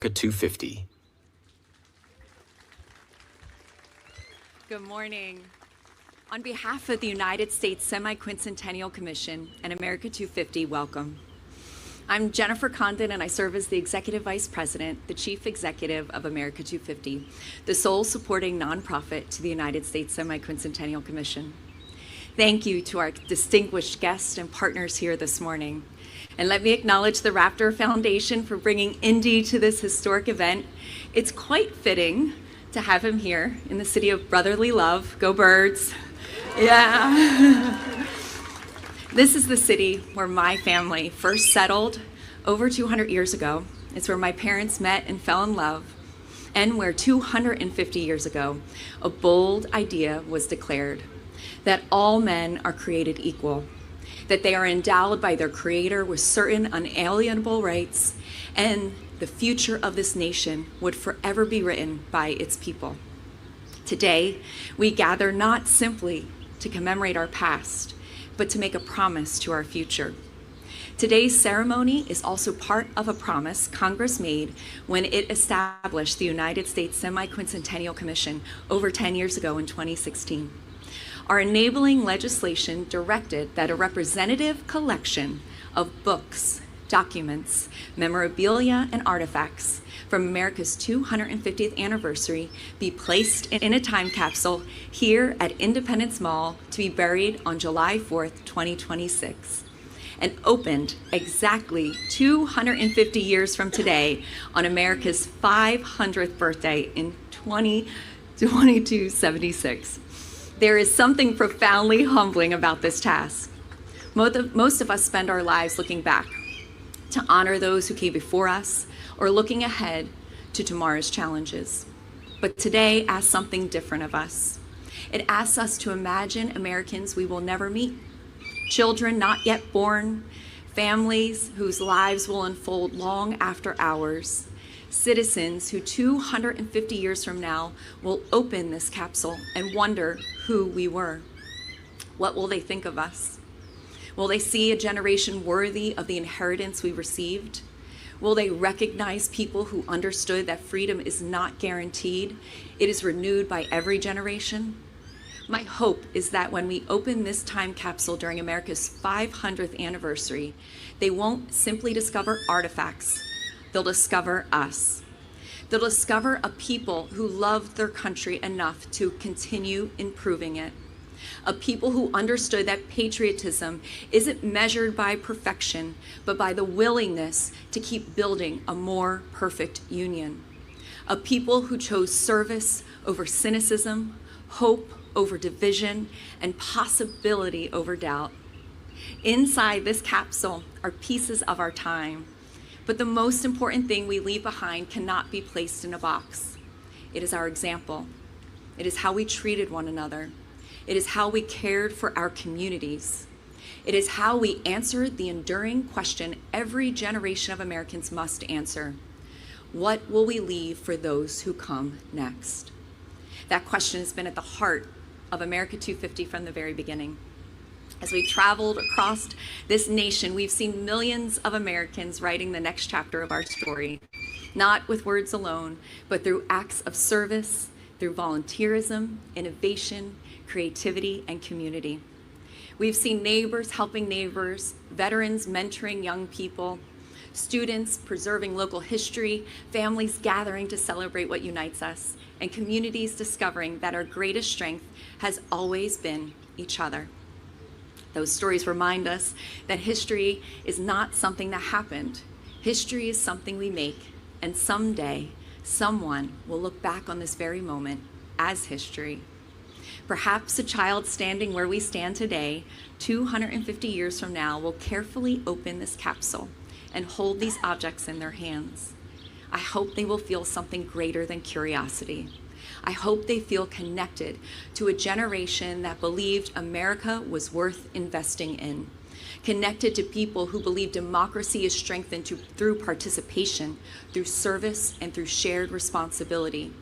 250. Good morning. On behalf of the United States Semi-Quincentennial Commission and America 250, welcome. I'm Jennifer Condon, and I serve as the Executive Vice President, the Chief Executive of America 250, the sole supporting nonprofit to the United States Semi-Quincentennial Commission. Thank you to our distinguished guests and partners here this morning. And let me acknowledge the Raptor Foundation for bringing Indy to this historic event. It's quite fitting to have him here in the city of brotherly love. Go Birds. Yeah. This is the city where my family first settled over 200 years ago. It's where my parents met and fell in love, and where 250 years ago, a bold idea was declared that all men are created equal, that they are endowed by their Creator with certain unalienable rights, and the future of this nation would forever be written by its people. Today, we gather not simply to commemorate our past, but to make a promise to our future. Today's ceremony is also part of a promise Congress made when it established the United States Semi-Quincentennial Commission over 10 years ago in 2016. Our enabling legislation directed that a representative collection of books, documents, memorabilia, and artifacts from America's 250th anniversary be placed in a time capsule here at Independence Mall to be buried on July 4th, 2026, and opened exactly 250 years from today on America's 500th birthday in 2276. There is something profoundly humbling about this task. Most of us spend our lives looking back to honor those who came before us, or looking ahead to tomorrow's challenges. But today asks something different of us. It asks us to imagine Americans we will never meet, children not yet born, families whose lives will unfold long after ours, citizens who 250 years from now will open this capsule and wonder who we were. What will they think of us? Will they see a generation worthy of the inheritance we received? Will they recognize people who understood that freedom is not guaranteed? It is renewed by every generation. My hope is that when we open this time capsule during America's 500th anniversary, they won't simply discover artifacts. They'll discover us. They'll discover a people who loved their country enough to continue improving it. A people who understood that patriotism isn't measured by perfection, but by the willingness to keep building a more perfect union. A people who chose service over cynicism, hope over division, and possibility over doubt. Inside this capsule are pieces of our time, but the most important thing we leave behind cannot be placed in a box. It is our example. It is how we treated one another. It is how we cared for our communities. It is how we answered the enduring question every generation of Americans must answer. What will we leave for those who come next? That question has been at the heart of America 250 from the very beginning. As we traveled across this nation, we've seen millions of Americans writing the next chapter of our story, not with words alone, but through acts of service, through volunteerism, innovation, creativity, and community. We've seen neighbors helping neighbors, veterans mentoring young people, students preserving local history, families gathering to celebrate what unites us, and communities discovering that our greatest strength has always been each other. Those stories remind us that history is not something that happened. History is something we make, and someday, someone will look back on this very moment as history. Perhaps a child standing where we stand today, 250 years from now, will carefully open this capsule and hold these objects in their hands. I hope they will feel something greater than curiosity. I hope they feel connected to a generation that believed America was worth investing in, connected to people who believe democracy is strengthened through participation, through service, and through shared responsibility,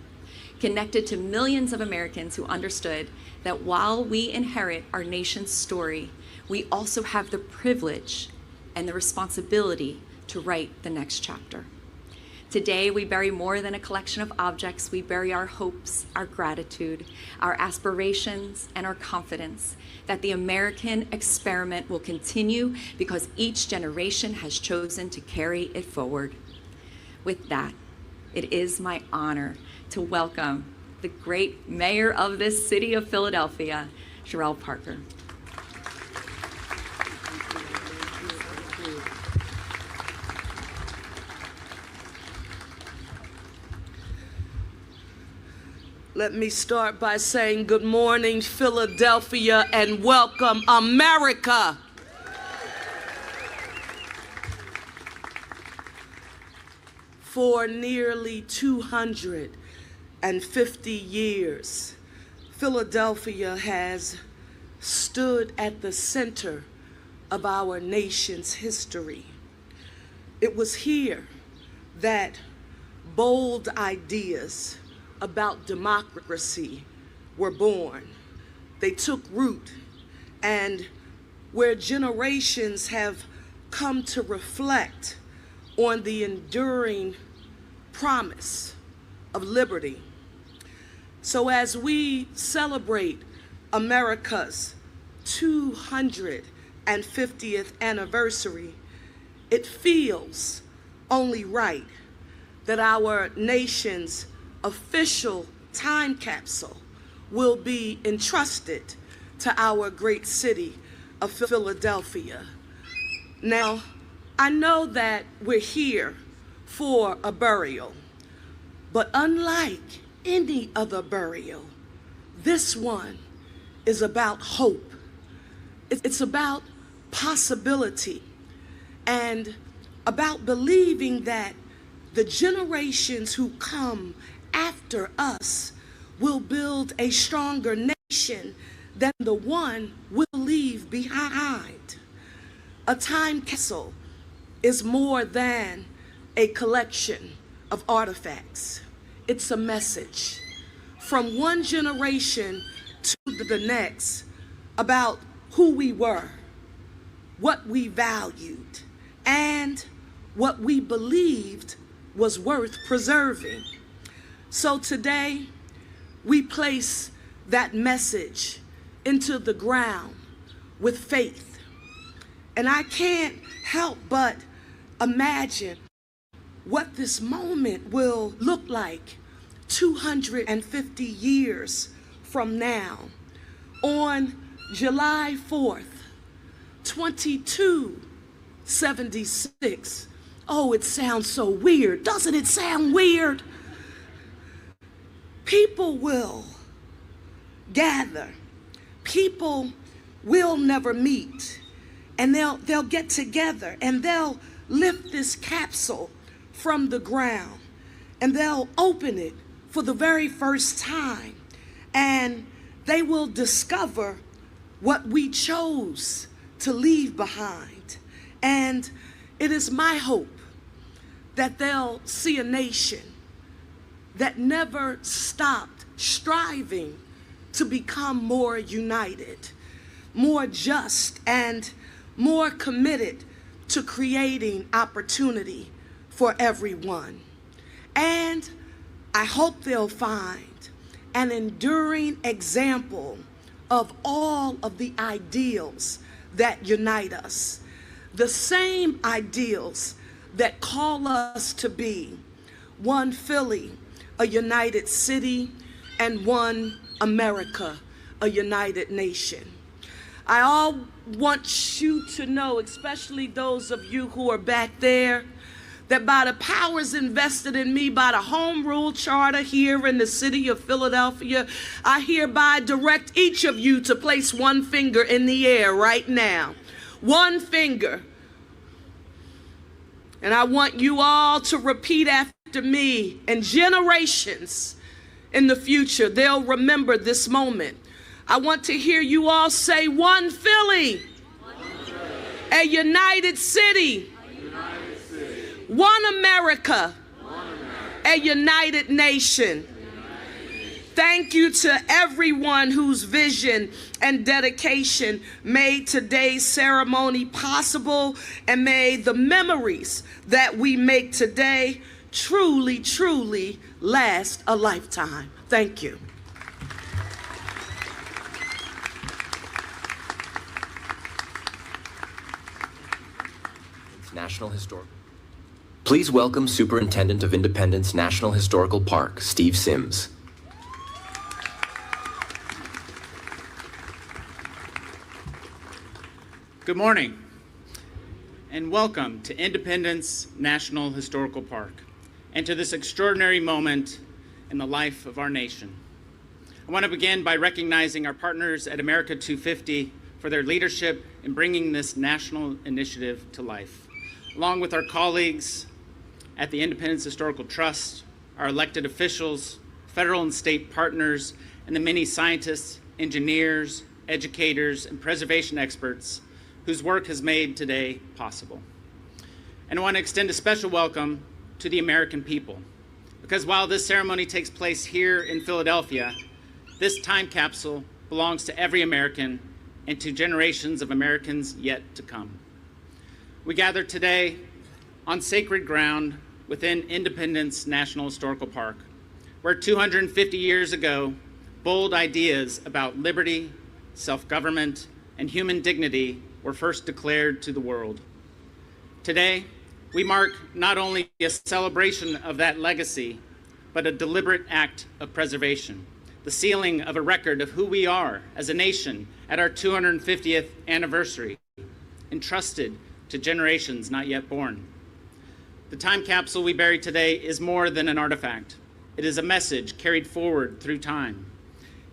connected to millions of Americans who understood that while we inherit our nation's story, we also have the privilege and the responsibility to write the next chapter. Today, we bury more than a collection of objects. We bury our hopes, our gratitude, our aspirations, and our confidence that the American experiment will continue because each generation has chosen to carry it forward. With that, it is my honor to welcome the great mayor of this city of Philadelphia, Sherelle Parker. Let me start by saying good morning, Philadelphia, and welcome, America. For nearly 250 years, Philadelphia has stood at the center of our nation's history. It was here that bold ideas about democracy were born. They took root, and where generations have come to reflect on the enduring promise of liberty. So as we celebrate America's 250th anniversary, it feels only right that our nation's official time capsule will be entrusted to our great city of Philadelphia. Now, I know that we're here for a burial, but unlike any other burial, this one is about hope. It's about possibility and about believing that the generations who come after us will build a stronger nation than the one we'll leave behind. A time capsule is more than a collection of artifacts. It's a message from one generation to the next about who we were, what we valued, and what we believed was worth preserving. So today, we place that message into the ground with faith. And I can't help but imagine what this moment will look like 250 years from now. On July 4th, 2276. Oh, it sounds so weird. Doesn't it sound weird? People will gather. People will never meet. And they'll get together and they'll lift this capsule from the ground and they'll open it for the very first time. And they will discover what we chose to leave behind. And it is my hope that they'll see a nation that never stopped striving to become more united, more just, and more committed to creating opportunity for everyone. And I hope they'll find an enduring example of all of the ideals that unite us, the same ideals that call us to be one Philly, a united city, and one America, a united nation. I all want you to know, especially those of you who are back there, that by the powers invested in me by the Home Rule Charter here in the city of Philadelphia, I hereby direct each of you to place one finger in the air right now. One finger. And I want you all to repeat after me, and generations in the future, they'll remember this moment. I want to hear you all say, one Philly, a united city, one America, a united nation. Thank you to everyone whose vision and dedication made today's ceremony possible and made the memories that we make today truly, truly last a lifetime. Thank you. National Historical. Please welcome Superintendent of Independence National Historical Park, Steve Sims. Good morning, and welcome to Independence National Historical Park, and to this extraordinary moment in the life of our nation. I want to begin by recognizing our partners at America 250 for their leadership in bringing this national initiative to life, along with our colleagues at the Independence Historical Trust, our elected officials, federal and state partners, and the many scientists, engineers, educators, and preservation experts whose work has made today possible. And I want to extend a special welcome to the American people, because while this ceremony takes place here in Philadelphia, this time capsule belongs to every American and to generations of Americans yet to come. We gather today on sacred ground within Independence National Historical Park, where 250 years ago, bold ideas about liberty, self-government, and human dignity were first declared to the world. Today, we mark not only a celebration of that legacy, but a deliberate act of preservation, the sealing of a record of who we are as a nation at our 250th anniversary, entrusted to generations not yet born. The time capsule we bury today is more than an artifact. It is a message carried forward through time.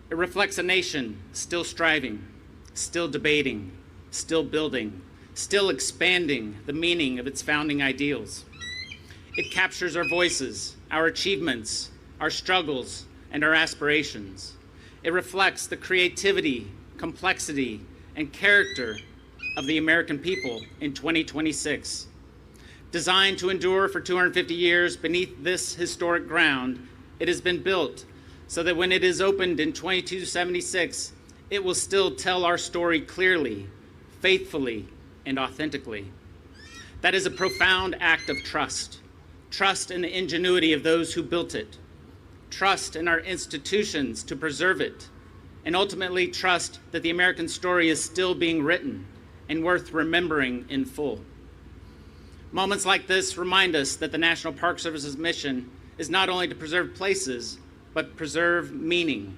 It reflects a nation still striving, still debating, still building, still expanding the meaning of its founding ideals. It captures our voices, our achievements, our struggles, and our aspirations. It reflects the creativity, complexity, and character of the American people in 2026. Designed to endure for 250 years beneath this historic ground, it has been built so that when it is opened in 2276, it will still tell our story clearly, faithfully, and authentically. That is a profound act of trust. Trust in the ingenuity of those who built it. Trust in our institutions to preserve it. And ultimately trust that the American story is still being written and worth remembering in full. Moments like this remind us that the National Park Service's mission is not only to preserve places, but preserve meaning.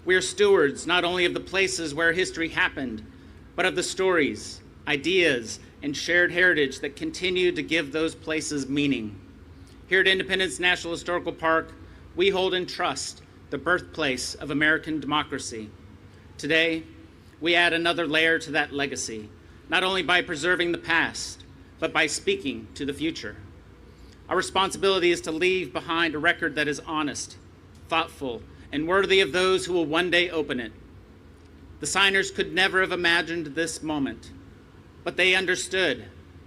We are stewards not only of the places where history happened, but of the stories, ideas, and shared heritage that continue to give those places meaning. Here at Independence National Historical Park, we hold in trust the birthplace of American democracy. Today, we add another layer to that legacy, not only by preserving the past, but by speaking to the future. Our responsibility is to leave behind a record that is honest, thoughtful, and worthy of those who will one day open it. The signers could never have imagined this moment, but they understood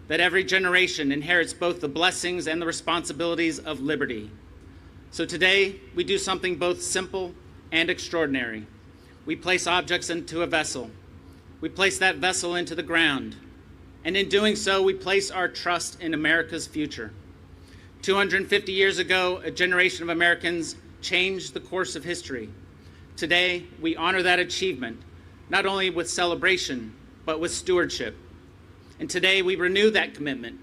that every generation inherits both the blessings and the responsibilities of liberty. So today, we do something both simple and extraordinary. We place objects into a vessel. We place that vessel into the ground. And in doing so, we place our trust in America's future. 250 years ago, a generation of Americans changed the course of history. Today, we honor that achievement, not only with celebration, but with stewardship. And today, we renew that commitment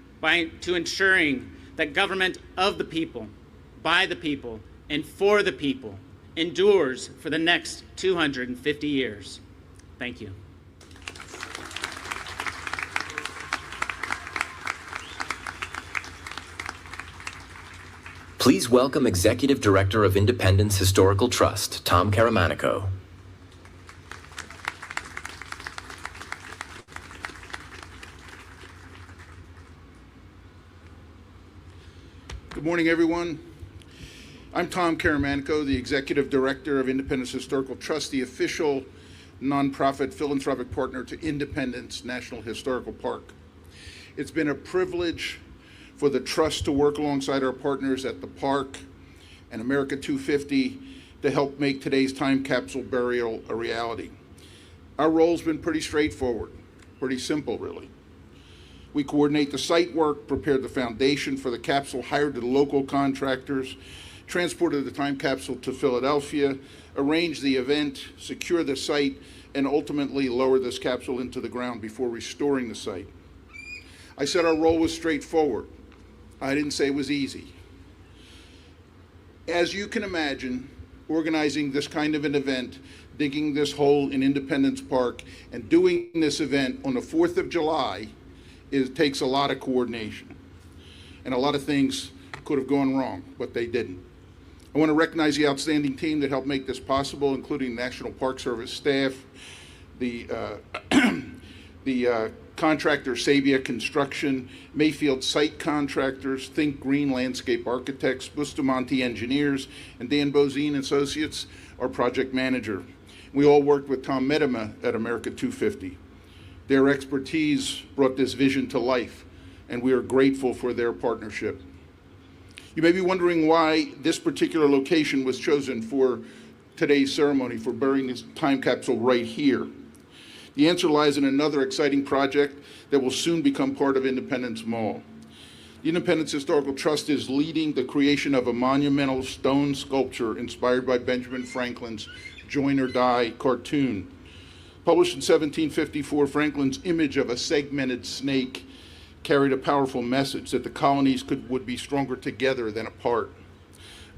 to ensuring that government of the people, by the people, and for the people endures for the next 250 years. Thank you. Please welcome Executive Director of Independence Historical Trust, Tom Caramanico. Good morning, everyone. I'm Tom Caramanico, the Executive Director of Independence Historical Trust, the official nonprofit philanthropic partner to Independence National Historical Park. It's been a privilege for the Trust to work alongside our partners at the park and America 250 to help make today's time capsule burial a reality. Our role's been pretty straightforward, pretty simple, really. We coordinate the site work, prepared the foundation for the capsule, hired the local contractors, transported the time capsule to Philadelphia, arranged the event, secured the site, and ultimately lowered this capsule into the ground before restoring the site. I said our role was straightforward. I didn't say it was easy. As you can imagine, organizing this kind of an event, digging this hole in Independence Park, and doing this event on the 4th of July takes a lot of coordination. And a lot of things could have gone wrong, but they didn't. I want to recognize the outstanding team that helped make this possible, including National Park Service staff, the contractor Sabia Construction, Mayfield Site Contractors, Think Green Landscape Architects, Bustamante Engineers, and Dan Bozine Associates, our project manager. We all worked with Tom Medema at America 250. Their expertise brought this vision to life, and we are grateful for their partnership. You may be wondering why this particular location was chosen for today's ceremony, for burying this time capsule right here. The answer lies in another exciting project that will soon become part of Independence Mall. The Independence Historical Trust is leading the creation of a monumental stone sculpture inspired by Benjamin Franklin's Join or Die cartoon. Published in 1754, Franklin's image of a segmented snake carried a powerful message that the colonies would be stronger together than apart.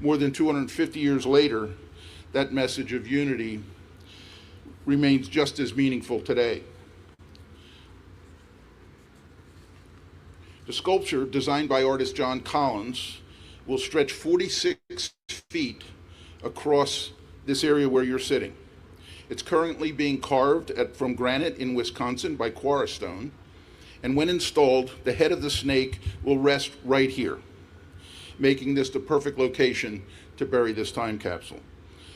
More than 250 years later, that message of unity remains just as meaningful today. The sculpture, designed by artist John Collins, will stretch 46 feet across this area where you're sitting. It's currently being carved from granite in Wisconsin by Quarrystone, and when installed, the head of the snake will rest right here, making this the perfect location to bury this time capsule.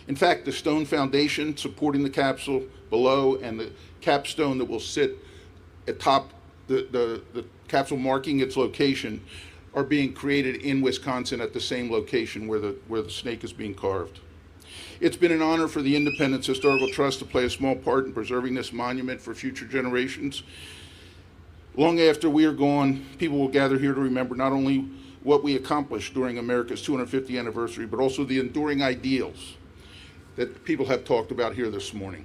In fact, the stone foundation supporting the capsule below and the capstone that will sit atop the capsule marking its location are being created in Wisconsin at the same location where the snake is being carved. It's been an honor for the Independence Historical Trust to play a small part in preserving this monument for future generations. Long after we are gone, people will gather here to remember not only what we accomplished during America's 250th anniversary, but also the enduring ideals that people have talked about here this morning.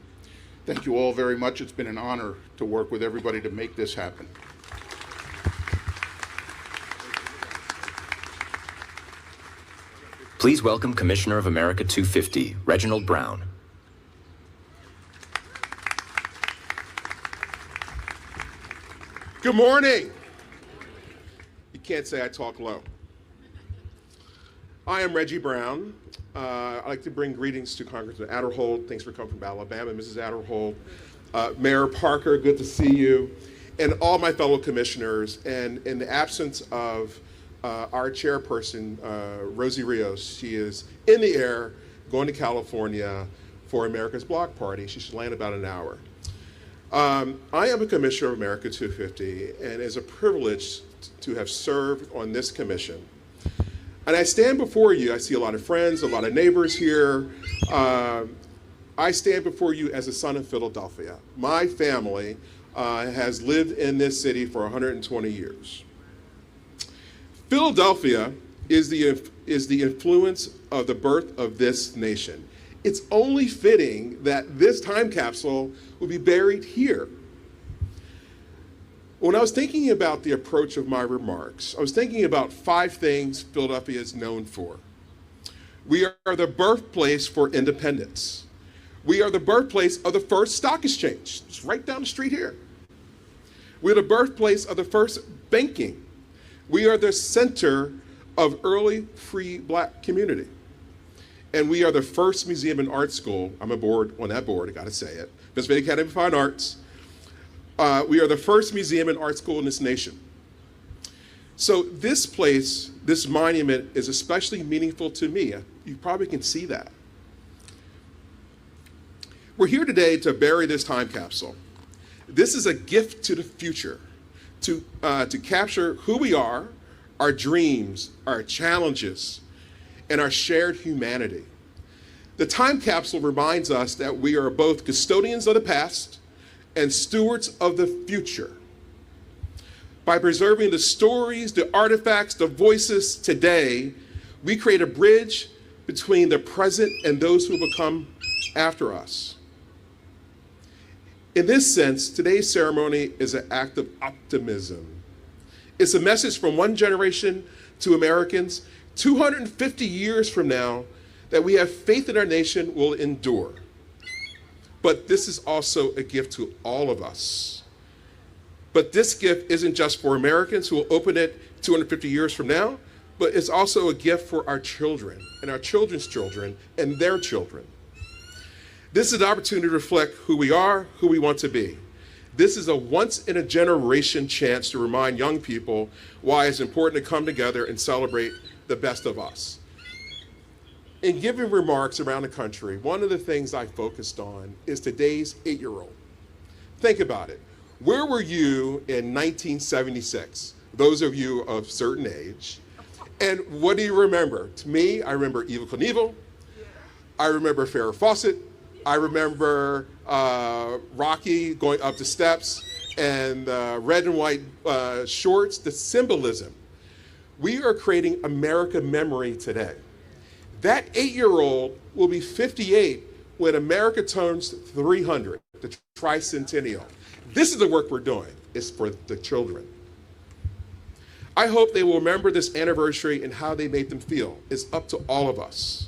Thank you all very much. It's been an honor to work with everybody to make this happen. Please welcome Commissioner of America 250, Reginald Brown. Good morning. You can't say I talk low. I am Reggie Brown. I'd like to bring greetings to Congressman Aderholt. Thanks for coming from Alabama, Mrs. Aderholt. Mayor Parker, good to see you. And all my fellow commissioners. And in the absence of our chairperson, Rosie Rios, she is in the air going to California for America's Block Party. She should land about an hour. I am a commissioner of America 250, and it's a privilege to have served on this commission. And I stand before you, I see a lot of friends, a lot of neighbors here. I stand before you as a son of Philadelphia. My family has lived in this city for 120 years. Philadelphia is the influence of the birth of this nation. It's only fitting that this time capsule will be buried here. When I was thinking about the approach of my remarks, I was thinking about 5 things Philadelphia is known for. We are the birthplace for independence. We are the birthplace of the first stock exchange. It's right down the street here. We're the birthplace of the first banking. We are the center of early free black community. And we are the first museum and art school. I'm on that board, I gotta say it. Pennsylvania Academy of Fine Arts. We are the first museum and art school in this nation. So this place, this monument, is especially meaningful to me. You probably can see that. We're here today to bury this time capsule. This is a gift to the future, to capture who we are, our dreams, our challenges, and our shared humanity. The time capsule reminds us that we are both custodians of the past and stewards of the future. By preserving the stories, the artifacts, the voices today, we create a bridge between the present and those who will come after us. In this sense, today's ceremony is an act of optimism. It's a message from one generation to Americans 250 years from now that we have faith in our nation will endure. But this is also a gift to all of us. But this gift isn't just for Americans who will open it 250 years from now, but it's also a gift for our children and our children's children and their children. This is an opportunity to reflect who we are, who we want to be. This is a once-in-a-generation chance to remind young people why it's important to come together and celebrate the best of us. In giving remarks around the country, one of the things I focused on is today's 8-year-old. Think about it. Where were you in 1976? Those of you of certain age. And what do you remember? To me, I remember Evel Knievel. I remember Farrah Fawcett. I remember Rocky going up the steps and red and white shorts, the symbolism. We are creating America memory today. That 8-year-old will be 58 when America turns 300, the tricentennial. This is the work we're doing. It's for the children. I hope they will remember this anniversary and how they made them feel. It's up to all of us.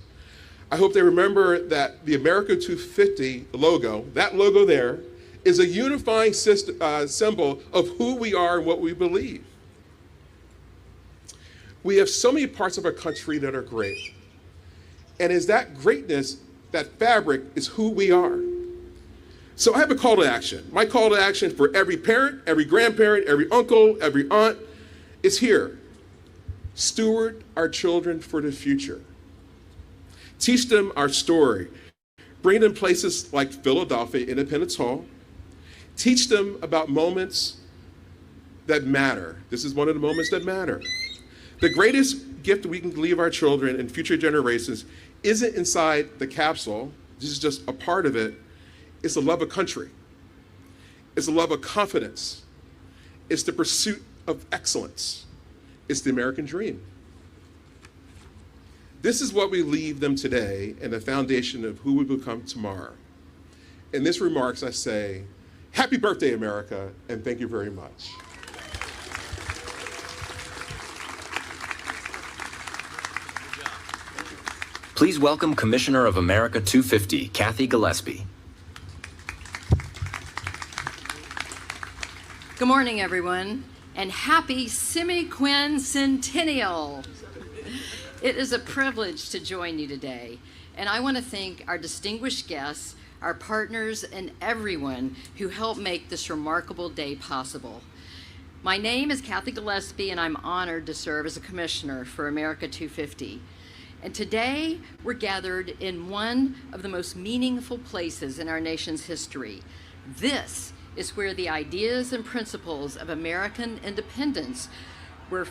I hope they remember that the America 250 logo, that logo there, is a unifying symbol of who we are and what we believe. We have so many parts of our country that are great. And is that greatness, that fabric, is who we are. So I have a call to action. My call to action for every parent, every grandparent, every uncle, every aunt is here. Steward our children for the future. Teach them our story. Bring them places like Philadelphia Independence Hall. Teach them about moments that matter. This is one of the moments that matter. The greatest gift we can leave our children and future generations isn't inside the capsule. This is just a part of it. It's the love of country. It's the love of confidence. It's the pursuit of excellence. It's the American dream. This is what we leave them today and the foundation of who we become tomorrow. In this remarks, I say, happy birthday, America, and thank you very much. Please welcome Commissioner of America 250, Kathy Gillespie. Good morning, everyone, and happy semi-quincentennial. It is a privilege to join you today, and I want to thank our distinguished guests, our partners, and everyone who helped make this remarkable day possible. My name is Kathy Gillespie, and I'm honored to serve as a commissioner for America 250. And today, we're gathered in one of the most meaningful places in our nation's history. This is where the ideas and principles of American independence were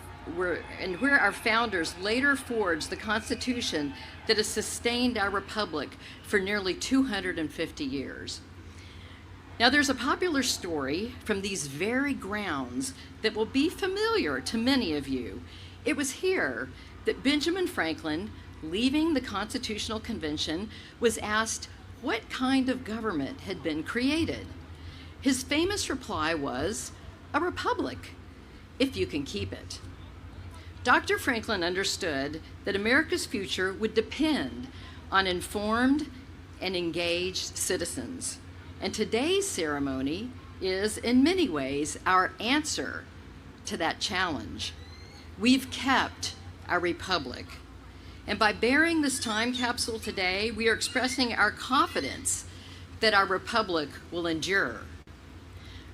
and where our founders later forged the Constitution that has sustained our republic for nearly 250 years. Now, there's a popular story from these very grounds that will be familiar to many of you. It was here that Benjamin Franklin, leaving the Constitutional Convention, was asked what kind of government had been created. His famous reply was, "A republic, if you can keep it." Dr. Franklin understood that America's future would depend on informed and engaged citizens. And today's ceremony is, in many ways, our answer to that challenge. We've kept our republic. And by bearing this time capsule today, we are expressing our confidence that our republic will endure.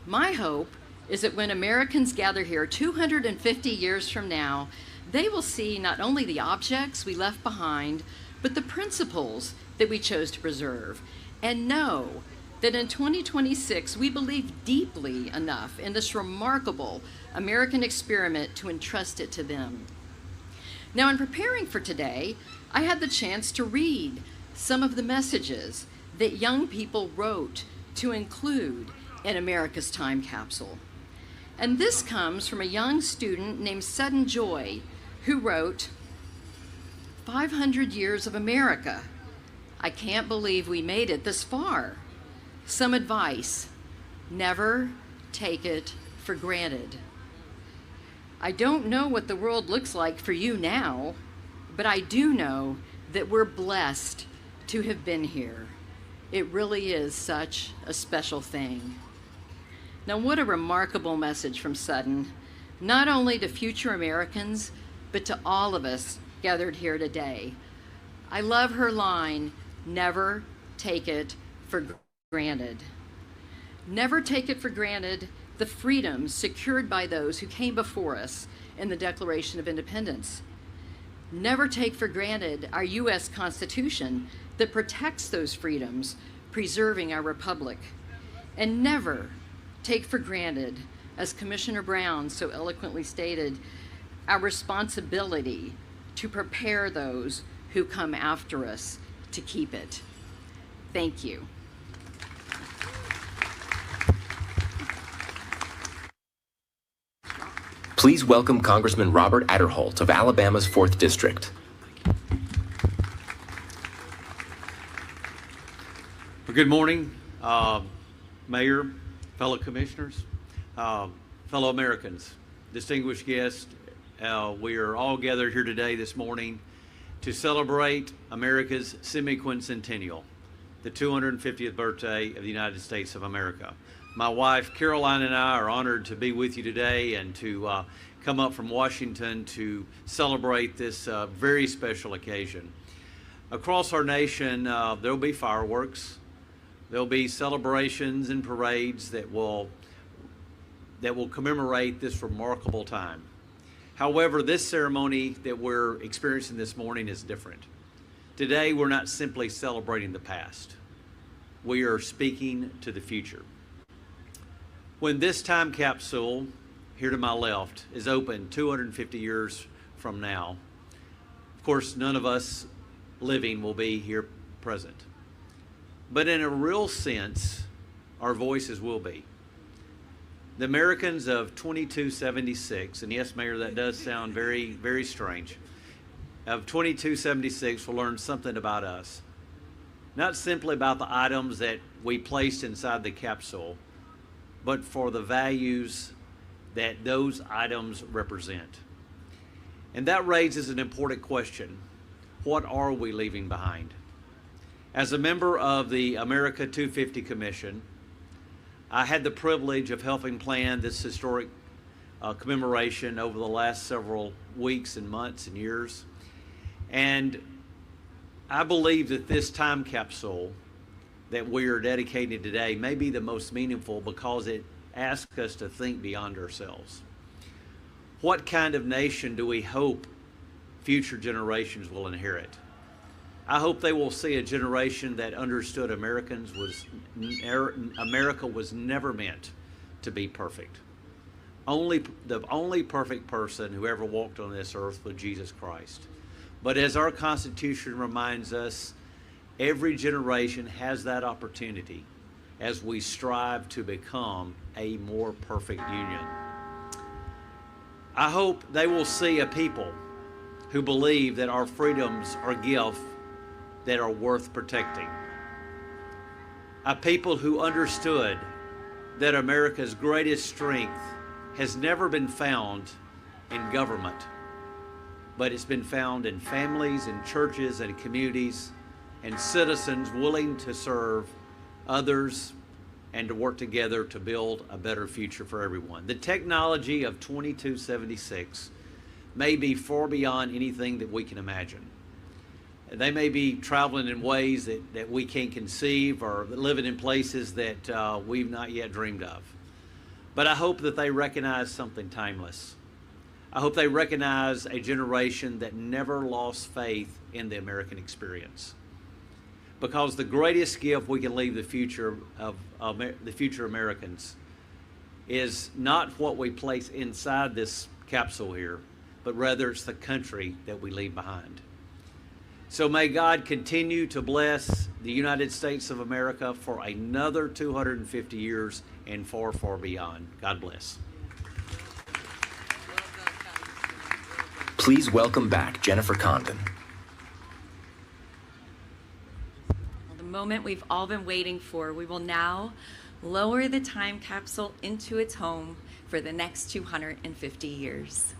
My hope is that when Americans gather here 250 years from now, they will see not only the objects we left behind, but the principles that we chose to preserve, and know that in 2026, we believe deeply enough in this remarkable American experiment to entrust it to them. Now, in preparing for today, I had the chance to read some of the messages that young people wrote to include in America's time capsule. And this comes from a young student named Sudden Joy, who wrote, 500 years of America. I can't believe we made it this far. Some advice: never take it for granted. I don't know what the world looks like for you now, but I do know that we're blessed to have been here. It really is such a special thing. Now, what a remarkable message from Sudden, not only to future Americans, but to all of us gathered here today. I love her line, never take it for granted. Never take it for granted the freedoms secured by those who came before us in the Declaration of Independence. Never take for granted our U.S. Constitution that protects those freedoms, preserving our republic. And never take for granted, as Commissioner Brown so eloquently stated, our responsibility to prepare those who come after us to keep it. Thank you. Please welcome Congressman Robert Aderholt of Alabama's 4th District. Well, good morning, Mayor, fellow commissioners, fellow Americans, distinguished guests. We are all gathered here today this morning to celebrate America's semi-quincentennial, the 250th birthday of the United States of America. My wife, Caroline, and I are honored to be with you today and to come up from Washington to celebrate this very special occasion. Across our nation, there will be fireworks. There will be celebrations and parades that will commemorate this remarkable time. However, this ceremony that we're experiencing this morning is different. Today, we're not simply celebrating the past. We are speaking to the future. When this time capsule, here to my left, is open 250 years from now, of course, none of us living will be here present. But in a real sense, our voices will be. The Americans of 2276, and yes, Mayor, that does sound very, very strange, of 2276 will learn something about us. Not simply about the items that we placed inside the capsule, but for the values that those items represent. And that raises an important question. What are we leaving behind? As a member of the America 250 Commission, I had the privilege of helping plan this historic commemoration over the last several weeks and months and years. And I believe that this time capsule that we are dedicating today may be the most meaningful because it asks us to think beyond ourselves. What kind of nation do we hope future generations will inherit? I hope they will see a generation that understood America was never meant to be perfect. The only perfect person who ever walked on this earth was Jesus Christ. But as our Constitution reminds us, every generation has that opportunity as we strive to become a more perfect union. I hope they will see a people who believe that our freedoms are gifts that are worth protecting. A people who understood that America's greatest strength has never been found in government, but it's been found in families and churches and communities and citizens willing to serve others and to work together to build a better future for everyone. The technology of 2276 may be far beyond anything that we can imagine. They may be traveling in ways that we can't conceive or living in places that we've not yet dreamed of. But I hope that they recognize something timeless. I hope they recognize a generation that never lost faith in the American experience. Because the greatest gift we can leave the future Americans is not what we place inside this capsule here, but rather it's the country that we leave behind. So may God continue to bless the United States of America for another 250 years and far, far beyond. God bless. Please welcome back Jennifer Condon. The moment we've all been waiting for, we will now lower the time capsule into its home for the next 250 years.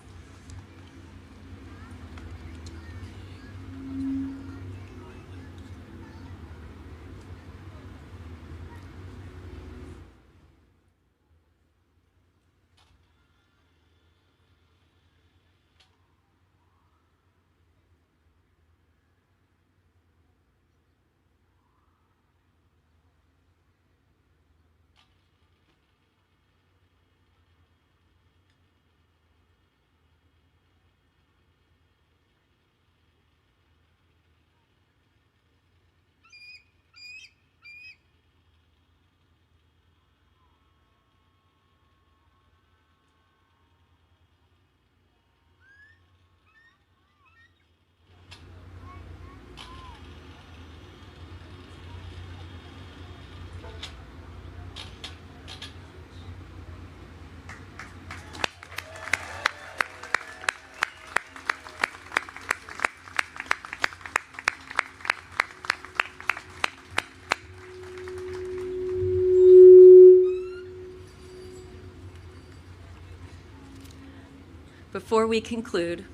Before we conclude,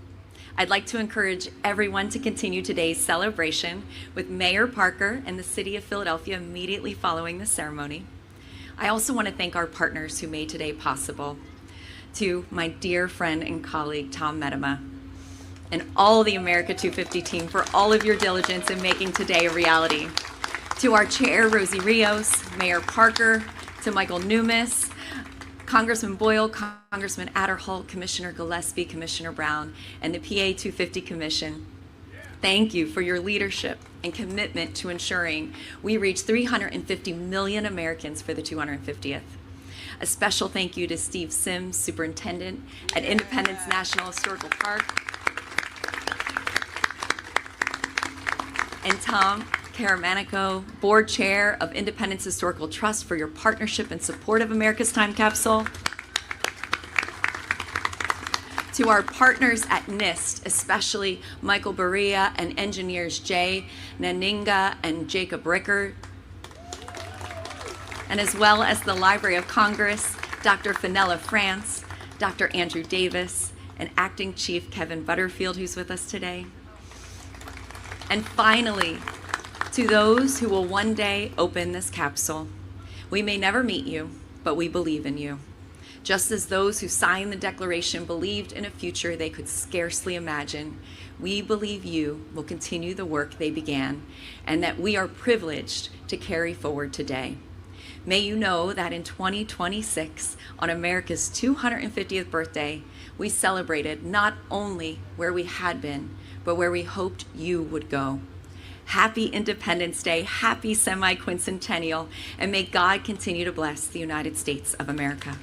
I'd like to encourage everyone to continue today's celebration with Mayor Parker and the City of Philadelphia immediately following the ceremony. I also want to thank our partners who made today possible. To my dear friend and colleague, Tom Medema, and all the America 250 team for all of your diligence in making today a reality. To our chair, Rosie Rios, Mayor Parker, to Michael Numis, Congressman Boyle, Congressman Adderholt, Commissioner Gillespie, Commissioner Brown, and the PA 250 Commission. Thank you for your leadership and commitment to ensuring we reach 350 million Americans for the 250th. A special thank you to Steve Sims, Superintendent at Independence National Historical Park, and Tom Caramanico, Board Chair of Independence Historical Trust, for your partnership and support of America's Time Capsule. To our partners at NIST, especially Michael Berea and engineers Jay Naninga and Jacob Rickard, and as well as the Library of Congress, Dr. Fenella France, Dr. Andrew Davis, and Acting Chief Kevin Butterfield, who's with us today. And finally, to those who will one day open this capsule, we may never meet you, but we believe in you. Just as those who signed the Declaration believed in a future they could scarcely imagine, we believe you will continue the work they began, and that we are privileged to carry forward today. May you know that in 2026, on America's 250th birthday, we celebrated not only where we had been, but where we hoped you would go. Happy Independence Day, happy semi-quincentennial, and may God continue to bless the United States of America.